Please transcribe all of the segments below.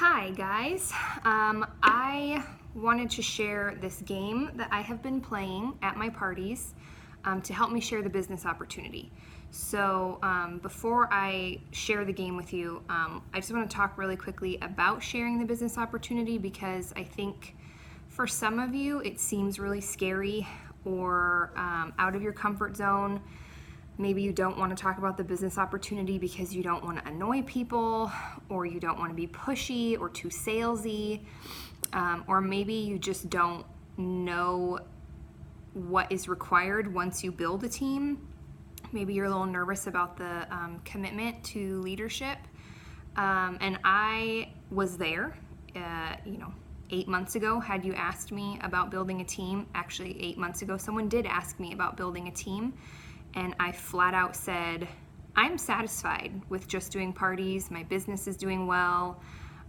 Hi guys, I wanted to share this game that I have been playing at my parties to help me share the business opportunity. So before I share the game with you, I just want to talk really quickly about sharing the business opportunity because I think for some of you it seems really scary or out of your comfort zone. Maybe you don't want to talk about the business opportunity because you don't want to annoy people, or you don't want to be pushy or too salesy, or maybe you just don't know what is required once you build a team. Maybe you're a little nervous about the commitment to leadership. And I was there, 8 months ago. Had you asked me about building a team, actually 8 months ago, someone did ask me about building a team. And I flat out said, I'm satisfied with just doing parties. My business is doing well.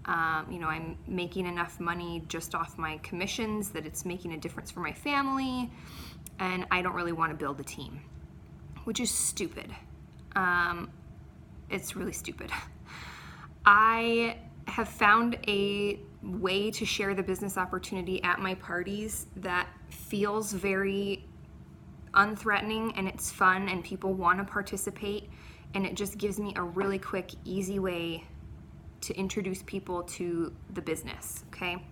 I'm making enough money just off my commissions that it's making a difference for my family. And I don't really want to build a team, which is stupid. It's really stupid. I have found a way to share the business opportunity at my parties that feels very unthreatening, and it's fun, and people want to participate, and it just gives me a really quick, easy way to introduce people to the business, okay?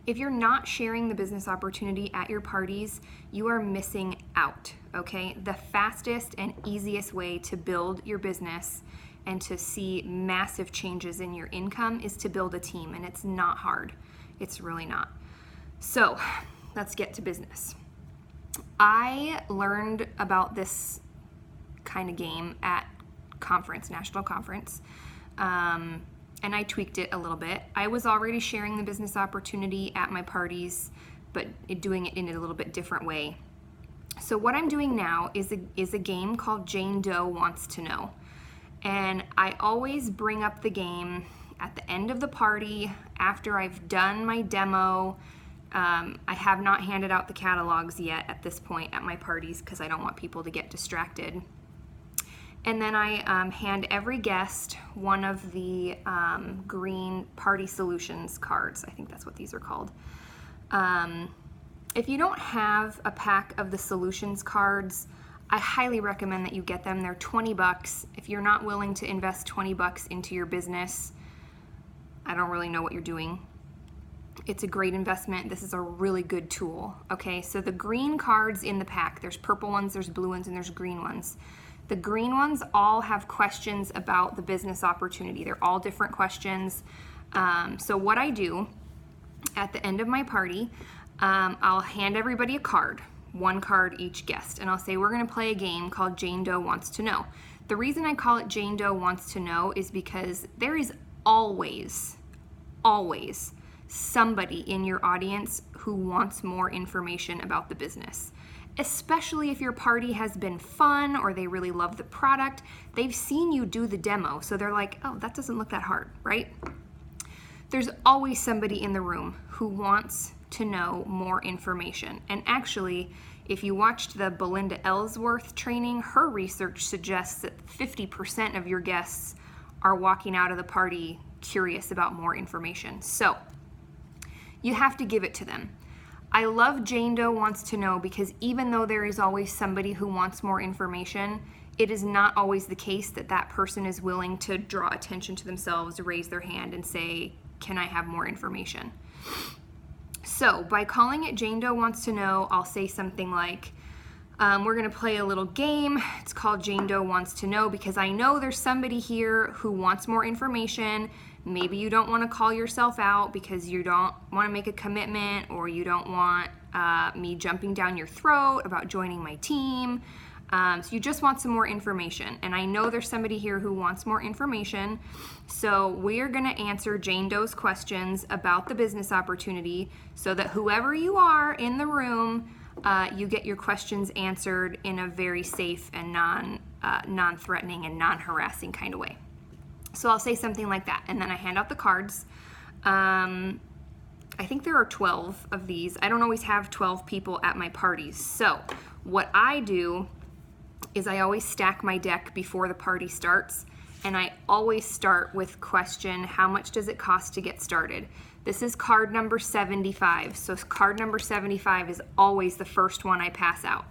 If you're not sharing the business opportunity at your parties, you are missing out, okay? The fastest and easiest way to build your business and to see massive changes in your income is to build a team, and it's not hard. It's really not. So, let's get to business. I learned about this kind of game at national conference, and I tweaked it a little bit. I was already sharing the business opportunity at my parties, but doing it in a little bit different way. So what I'm doing now is a game called Jane Doe Wants to Know. And I always bring up the game at the end of the party after I've done my demo. I have not handed out the catalogs yet at this point at my parties because I don't want people to get distracted. And then I hand every guest one of the green Party Solutions cards. I think that's what these are called. If you don't have a pack of the Solutions cards, I highly recommend that you get them. They're $20. If you're not willing to invest $20 into your business, I don't really know what you're doing. It's a great investment. This is a really good tool. Okay, so the green cards in the pack, there's purple ones, there's blue ones, and there's green ones. The green ones all have questions about the business opportunity. They're all different questions. So what I do at the end of my party, I'll hand everybody a card, one card each guest, and I'll say, we're gonna play a game called Jane Doe Wants to Know. The reason I call it Jane Doe Wants to Know is because there is always somebody in your audience who wants more information about the business. Especially if your party has been fun or they really love the product. They've seen you do the demo, so they're like, oh, that doesn't look that hard, right? There's always somebody in the room who wants to know more information. And actually, if you watched the Belinda Ellsworth training, her research suggests that 50% of your guests are walking out of the party curious about more information. So, you have to give it to them. I love Jane Doe Wants to Know because even though there is always somebody who wants more information, it is not always the case that that person is willing to draw attention to themselves, raise their hand and say, can I have more information? So by calling it Jane Doe Wants to Know, I'll say something like, we're gonna play a little game. It's called Jane Doe Wants to Know because I know there's somebody here who wants more information. Maybe you don't want to call yourself out because you don't want to make a commitment, or you don't want me jumping down your throat about joining my team. So you just want some more information. And I know there's somebody here who wants more information. So we're going to answer Jane Doe's questions about the business opportunity so that whoever you are in the room, you get your questions answered in a very safe and non-threatening and non-harassing kind of way. So I'll say something like that, and then I hand out the cards. I think there are 12 of these. I don't always have 12 people at my parties. So what I do is I always stack my deck before the party starts, and I always start with question, how much does it cost to get started? This is card number 75. So card number 75 is always the first one I pass out.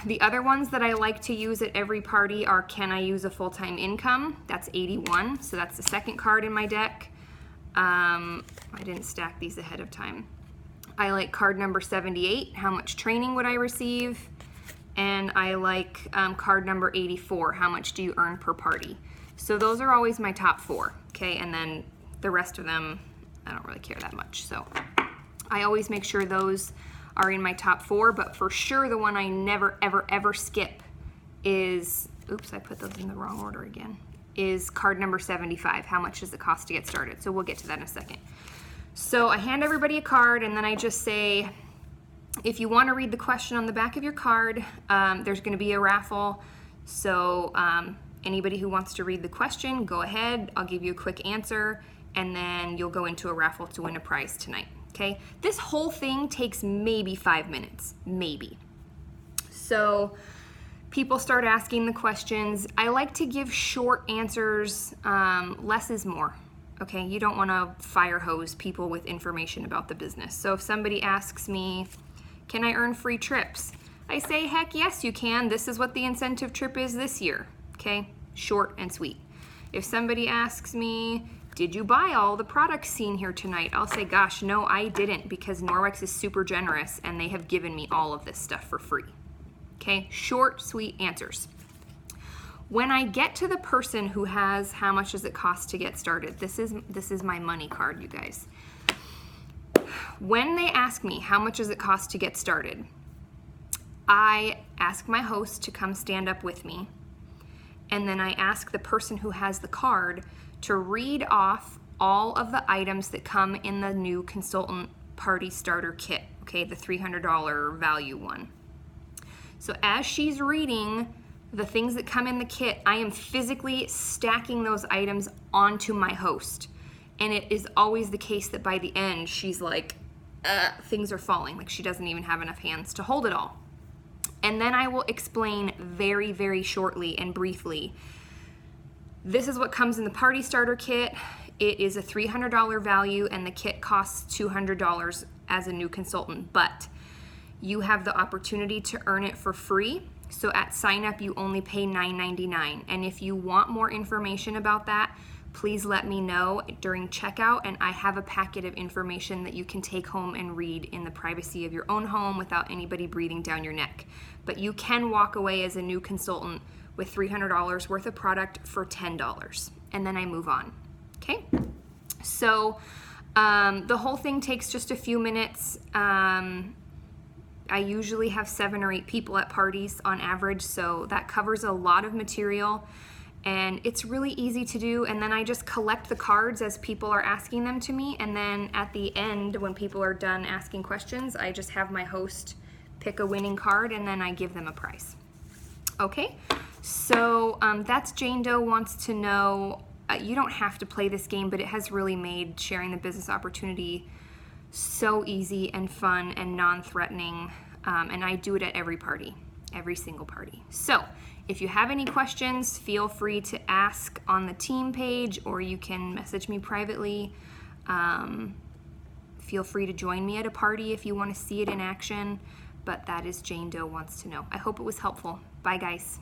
The other ones that I like to use at every party are, can I use a full-time income? That's 81, so that's the second card in my deck. I didn't stack these ahead of time. I like card number 78, how much training would I receive? And I like card number 84, how much do you earn per party? So those are always my top 4, okay? And then the rest of them, I don't really care that much. So I always make sure those are in my top 4, but for sure the one I never, ever, ever skip is, oops, I put those in the wrong order again, is card number 75, how much does it cost to get started? So we'll get to that in a second. So I hand everybody a card, and then I just say, if you want to read the question on the back of your card, there's going to be a raffle. So anybody who wants to read the question, go ahead. I'll give you a quick answer, and then you'll go into a raffle to win a prize tonight. Okay? This whole thing takes maybe 5 minutes, maybe. So people start asking the questions. I like to give short answers. Less is more. Okay? You don't want to fire hose people with information about the business. So if somebody asks me, can I earn free trips? I say, heck yes, you can. This is what the incentive trip is this year. Okay? Short and sweet. If somebody asks me, did you buy all the products seen here tonight? I'll say, gosh, no, I didn't, because Norwex is super generous and they have given me all of this stuff for free. Okay? Short, sweet answers. When I get to the person who has how much does it cost to get started, this is my money card, you guys. When they ask me how much does it cost to get started, I ask my host to come stand up with me, and then I ask the person who has the card to read off all of the items that come in the new consultant party starter kit, okay, the $300 value one. So as she's reading the things that come in the kit, I am physically stacking those items onto my host. And it is always the case that by the end, she's like, things are falling. Like she doesn't even have enough hands to hold it all. And then I will explain very, very shortly and briefly, this is what comes in the party starter kit. It is a $300 value and the kit costs $200 as a new consultant, but you have the opportunity to earn it for free. So at sign up, you only pay $9.99. And if you want more information about that, please let me know during checkout, and I have a packet of information that you can take home and read in the privacy of your own home without anybody breathing down your neck. But you can walk away as a new consultant with $300 worth of product for $10, and then I move on. Okay? So the whole thing takes just a few minutes. I usually have 7 or 8 people at parties on average, so that covers a lot of material. And it's really easy to do, and then I just collect the cards as people are asking them to me, and then at the end, when people are done asking questions, I just have my host pick a winning card, and then I give them a prize. Okay, so that's Jane Doe wants to know, you don't have to play this game, but it has really made sharing the business opportunity so easy and fun and non-threatening, and I do it at every party, every single party. So if you have any questions, feel free to ask on the team page, or you can message me privately. Feel free to join me at a party if you want to see it in action, but that is Jane Doe wants to know. I hope it was helpful. Bye, guys.